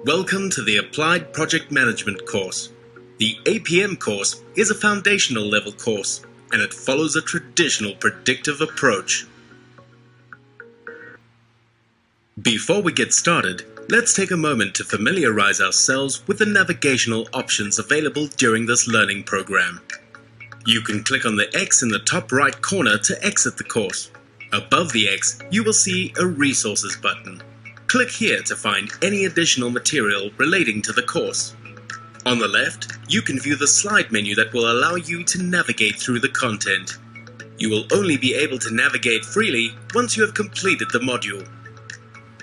Welcome to the Applied Project Management course. The APM course is a foundational level course, and it follows a traditional predictive approach. Before we get started, let's take a moment to familiarize ourselves with the navigational options available during this learning program. You can click on the X in the top right corner to exit the course. Above the X, you will see a Resources button. Click here to find any additional material relating to the course. On the left, you can view the slide menu that will allow you to navigate through the content. You will only be able to navigate freely once you have completed the module.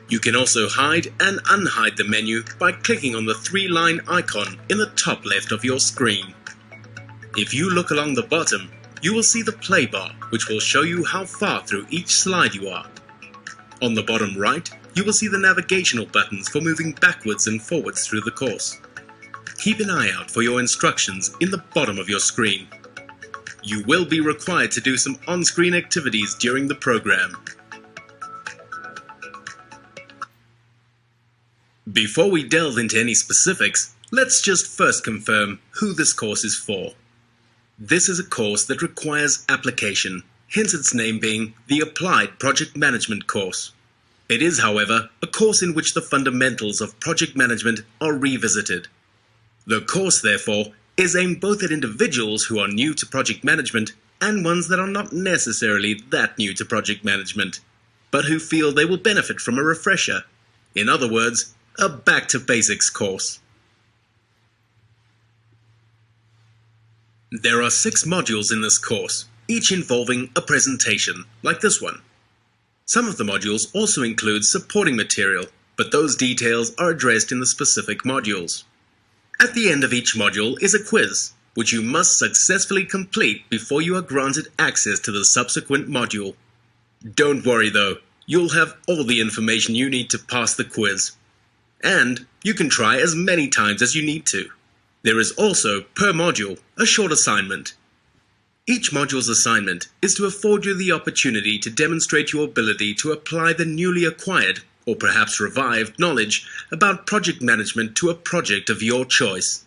You can also hide and unhide the menu by clicking on the three-line icon in the top left of your screen. If you look along the bottom, you will see the play bar, which will show you how far through each slide you are. On the bottom right, you will see the navigational buttons for moving backwards and forwards through the course. Keep an eye out for your instructions in the bottom of your screen. You will be required to do some on-screen activities during the program. Before we delve into any specifics, let's just first confirm who this course is for. This is a course that requires application, hence its name being the Applied Project Management course. It is, however, a course in which the fundamentals of project management are revisited. The course, therefore, is aimed both at individuals who are new to project management and ones that are not necessarily that new to project management, but who feel they will benefit from a refresher. In other words, a back-to-basics course. There are 6 modules in this course, each involving a presentation, like this one. Some of the modules also include supporting material, but those details are addressed in the specific modules. At the end of each module is a quiz, which you must successfully complete before you are granted access to the subsequent module. Don't worry though, you'll have all the information you need to pass the quiz. And you can try as many times as you need to. There is also, per module, a short assignment. Each module's assignment is to afford you the opportunity to demonstrate your ability to apply the newly acquired, or perhaps revived, knowledge about project management to a project of your choice.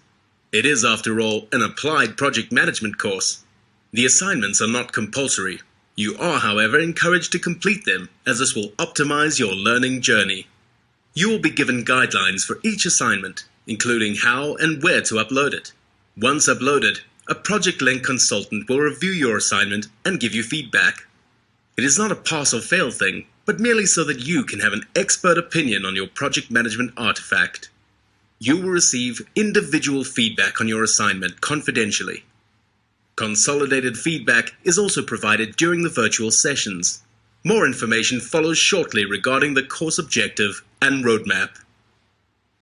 It is, after all, an applied project management course. The assignments are not compulsory. You are, however, encouraged to complete them, as this will optimize your learning journey. You will be given guidelines for each assignment, including how and where to upload it. Once uploaded, a Project Link consultant will review your assignment and give you feedback. It is not a pass or fail thing, but merely so that you can have an expert opinion on your project management artifact. You will receive individual feedback on your assignment confidentially. Consolidated feedback is also provided during the virtual sessions. More information follows shortly regarding the course objective and roadmap.